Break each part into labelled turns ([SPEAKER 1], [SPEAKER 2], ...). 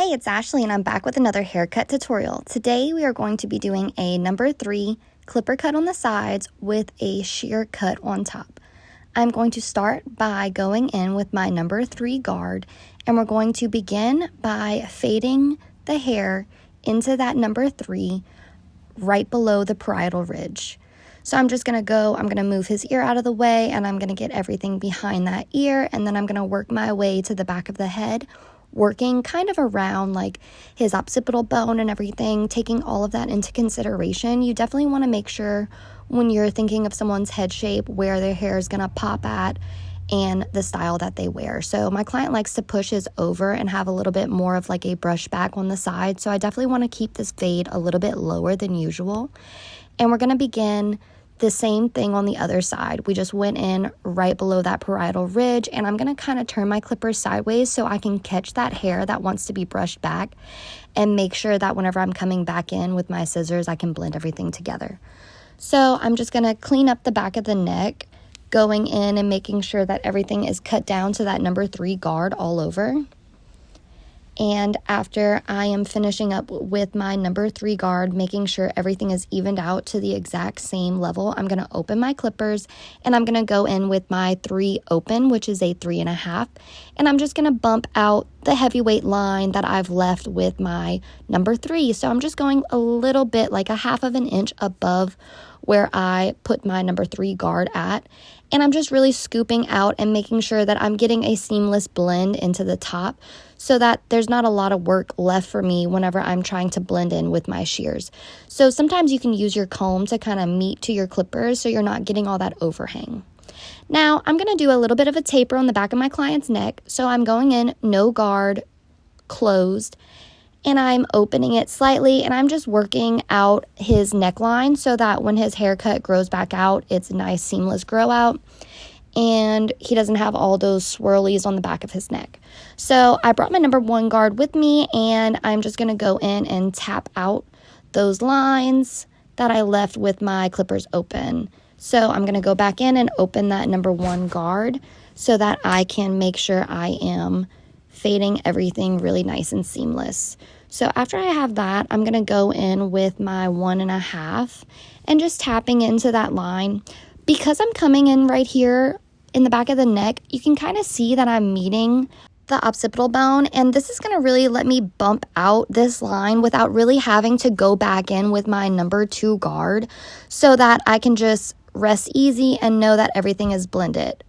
[SPEAKER 1] Hey, it's Ashley and I'm back with another haircut tutorial. Today we are going to be doing a number 3 clipper cut on the sides with a shear cut on top. I'm going to start by going in with my number 3 guard, and we're going to begin by fading the hair into that number 3 right below the parietal ridge. So I'm going to move his ear out of the way, and I'm going to get everything behind that ear, and then I'm going to work my way to the back of the head, working kind of around like his occipital bone and everything, taking all of that into consideration. You definitely want to make sure when you're thinking of someone's head shape where their hair is going to pop at and the style that they wear. So my client likes to push his over and have a little bit more of like a brush back on the side. So I definitely want to keep this fade a little bit lower than usual. And we're going to begin the same thing on the other side. We just went in right below that parietal ridge, and I'm going to kind of turn my clippers sideways so I can catch that hair that wants to be brushed back and make sure that whenever I'm coming back in with my scissors, I can blend everything together. So I'm just going to clean up the back of the neck, going in and making sure that everything is cut down to that number 3 guard all over. And after I am finishing up with my number 3 guard, making sure everything is evened out to the exact same level, I'm going to open my clippers and I'm going to go in with my 3 open, which is a 3.5. And I'm just going to bump out the heavyweight line that I've left with my number 3. So I'm just going a little bit, like a 1/2 inch above where I put my number 3 guard at. And I'm just really scooping out and making sure that I'm getting a seamless blend into the top so that there's not a lot of work left for me whenever I'm trying to blend in with my shears. So sometimes you can use your comb to kind of meet to your clippers so you're not getting all that overhang. Now I'm going to do a little bit of a taper on the back of my client's neck. So I'm going in no guard, closed, and I'm opening it slightly, and I'm just working out his neckline so that when his haircut grows back out, it's a nice seamless grow out, and he doesn't have all those swirlies on the back of his neck. So I brought my number 1 guard with me, and I'm just going to go in and tap out those lines that I left with my clippers open. So I'm going to go back in and open that number 1 guard so that I can make sure I am fading everything really nice and seamless. So after I have that, I'm going to go in with my 1.5 and just tapping into that line. Because I'm coming in right here in the back of the neck, you can kind of see that I'm meeting the occipital bone, and this is going to really let me bump out this line without really having to go back in with my number 2 guard so that I can just rest easy and know that everything is blended.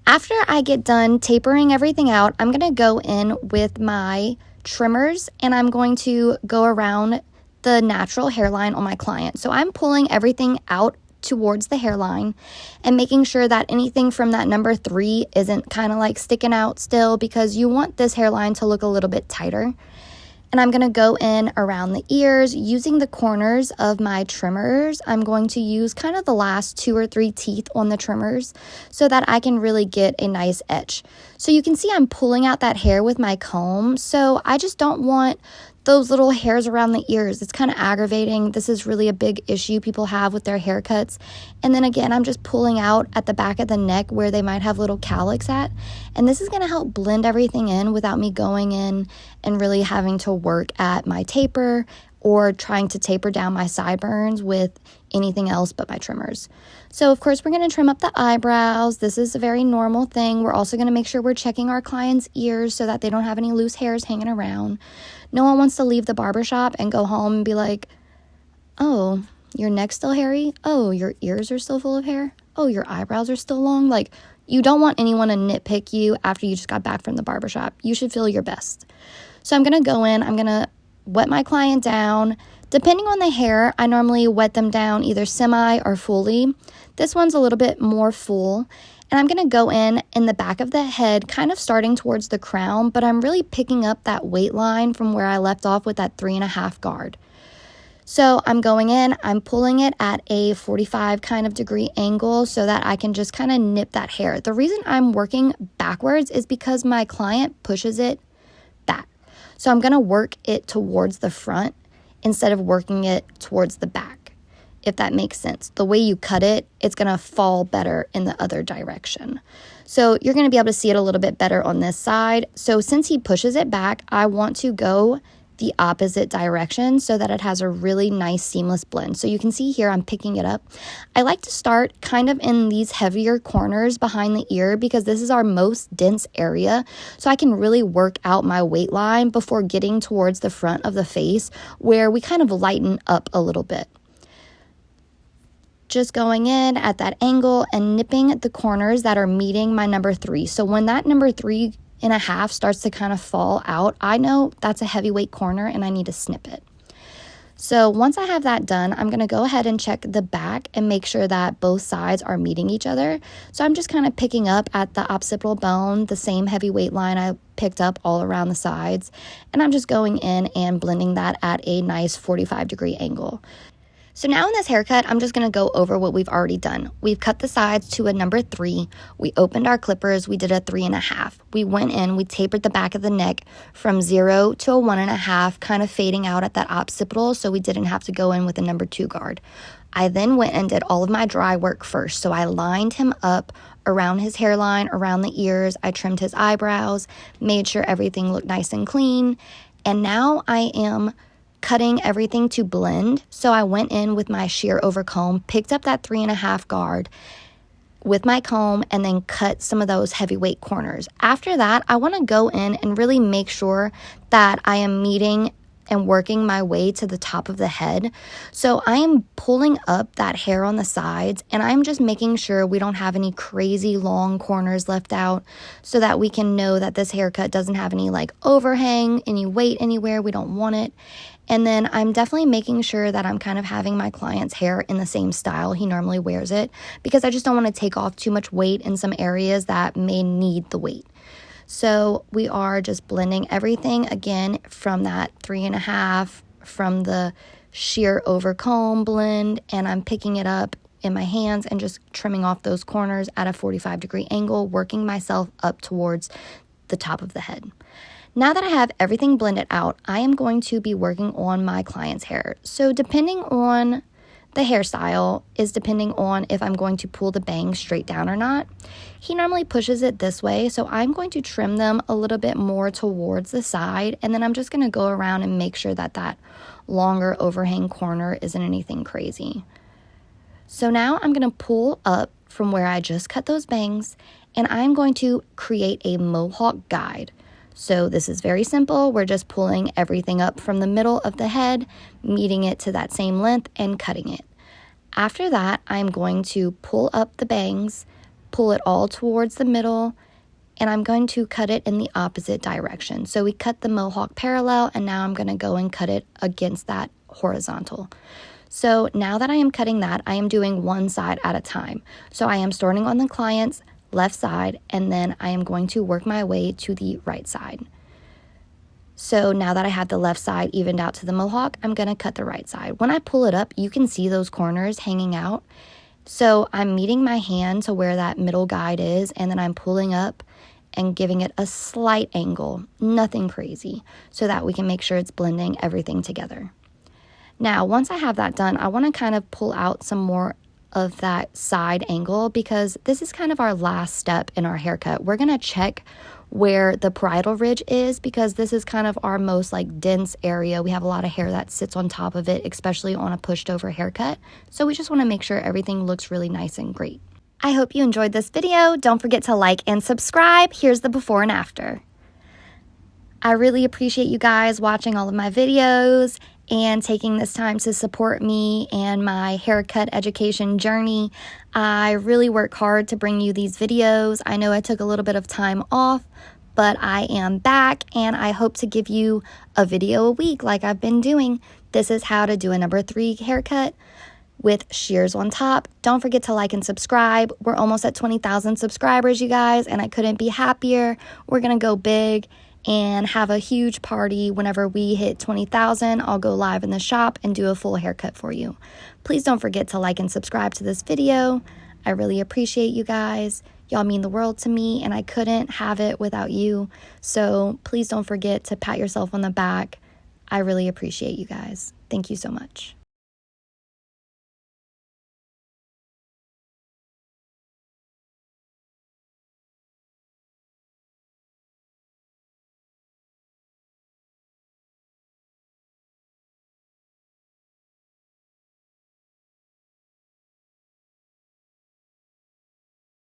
[SPEAKER 1] After I get done tapering everything out, I'm going to go in with my trimmers and I'm going to go around the natural hairline on my client. So I'm pulling everything out towards the hairline and making sure that anything from that number 3 isn't kind of like sticking out still, because you want this hairline to look a little bit tighter. And I'm going to go in around the ears using the corners of my trimmers. I'm going to use kind of the last 2 or 3 teeth on the trimmers so that I can really get a nice edge. So you can see I'm pulling out that hair with my comb. So I just don't want those little hairs around the ears. It's kind of aggravating. This is really a big issue people have with their haircuts. And then again, I'm just pulling out at the back of the neck where they might have little cowlicks at. And this is going to help blend everything in without me going in and really having to work at my taper or trying to taper down my sideburns with anything else but my trimmers. So of course, we're going to trim up the eyebrows. This is a very normal thing. We're also going to make sure we're checking our clients' ears so that they don't have any loose hairs hanging around. No one wants to leave the barbershop and go home and be like, oh, your neck's still hairy? Oh, your ears are still full of hair? Oh, your eyebrows are still long? Like, you don't want anyone to nitpick you after you just got back from the barbershop. You should feel your best. So I'm going to go in, I'm going to wet my client down. Depending on the hair, I normally wet them down either semi or fully. This one's a little bit more full. And I'm going to go in the back of the head, kind of starting towards the crown, but I'm really picking up that weight line from where I left off with that 3.5 guard. So I'm going in, I'm pulling it at a 45 kind of degree angle so that I can just kind of nip that hair. The reason I'm working backwards is because my client pushes it back. So I'm going to work it towards the front instead of working it towards the back. if that makes sense. The way you cut it, it's going to fall better in the other direction. So you're going to be able to see it a little bit better on this side. So since he pushes it back, I want to go the opposite direction so that it has a really nice seamless blend. So you can see here I'm picking it up. I like to start kind of in these heavier corners behind the ear because this is our most dense area. So I can really work out my weight line before getting towards the front of the face where we kind of lighten up a little bit. Just going in at that angle and nipping the corners that are meeting my number 3. So when that number 3.5 starts to kind of fall out, I know that's a heavyweight corner and I need to snip it. So once I have that done, I'm going to go ahead and check the back and make sure that both sides are meeting each other. So I'm just kind of picking up at the occipital bone, the same heavyweight line I picked up all around the sides. And I'm just going in and blending that at a nice 45-degree angle. So now in this haircut, I'm just going to go over what we've already done. We've cut the sides to a number 3. We opened our clippers. We did a 3.5. We went in, we tapered the back of the neck from 0 to a 1.5, kind of fading out at that occipital so we didn't have to go in with a number 2 guard. I then went and did all of my dry work first. So I lined him up around his hairline, around the ears. I trimmed his eyebrows, made sure everything looked nice and clean. And now I am cutting everything to blend. So I went in with my shear over comb, picked up that 3.5 guard with my comb, and then cut some of those heavyweight corners. After that, I want to go in and really make sure that I am meeting and working my way to the top of the head. So I am pulling up that hair on the sides, and I'm just making sure we don't have any crazy long corners left out so that we can know that this haircut doesn't have any like overhang, any weight anywhere. We don't want it. And then I'm definitely making sure that I'm kind of having my client's hair in the same style he normally wears it, because I just don't want to take off too much weight in some areas that may need the weight. So we are just blending everything again from that 3.5, from the shear over comb blend, and I'm picking it up in my hands and just trimming off those corners at a 45-degree angle, working myself up towards the top of the head. Now that I have everything blended out, I am going to be working on my client's hair. So depending on the hairstyle is depending on if I'm going to pull the bangs straight down or not. He normally pushes it this way, so I'm going to trim them a little bit more towards the side, and then I'm just going to go around and make sure that that longer overhang corner isn't anything crazy. So now I'm going to pull up from where I just cut those bangs, and I'm going to create a mohawk guide. So this is very simple. We're just pulling everything up from the middle of the head, meeting it to that same length and cutting it. After that, I'm going to pull up the bangs, pull it all towards the middle, and I'm going to cut it in the opposite direction. So we cut the mohawk parallel, and now I'm going to go and cut it against that horizontal. So now that I am cutting that, I am doing one side at a time. So I am starting on the client's left side, and then I am going to work my way to the right side. So now that I have the left side evened out to the mohawk, I'm going to cut the right side. When I pull it up, you can see those corners hanging out. So I'm meeting my hand to where that middle guide is, and then I'm pulling up and giving it a slight angle, nothing crazy, so that we can make sure it's blending everything together. Now, once I have that done, I want to kind of pull out some more of that side angle, because this is kind of our last step in our haircut. We're going to check where the parietal ridge is, because this is kind of our most like dense area. We have a lot of hair that sits on top of it, especially on a pushed over haircut. So we just want to make sure everything looks really nice and great. I hope you enjoyed this video. Don't forget to like and subscribe. Here's the before and after. I really appreciate you guys watching all of my videos and taking this time to support me and my haircut education journey. I really work hard to bring you these videos. I know I took a little bit of time off, but I am back, and I hope to give you a video a week like I've been doing. This is how to do a number 3 haircut with shears on top. Don't forget to like and subscribe. We're almost at 20,000 subscribers, you guys, and I couldn't be happier. We're gonna go big and have a huge party. Whenever we hit 20,000, I'll go live in the shop and do a full haircut for you. Please don't forget to like and subscribe to this video. I really appreciate you guys. Y'all mean the world to me, and I couldn't have it without you. So please don't forget to pat yourself on the back. I really appreciate you guys. Thank you so much.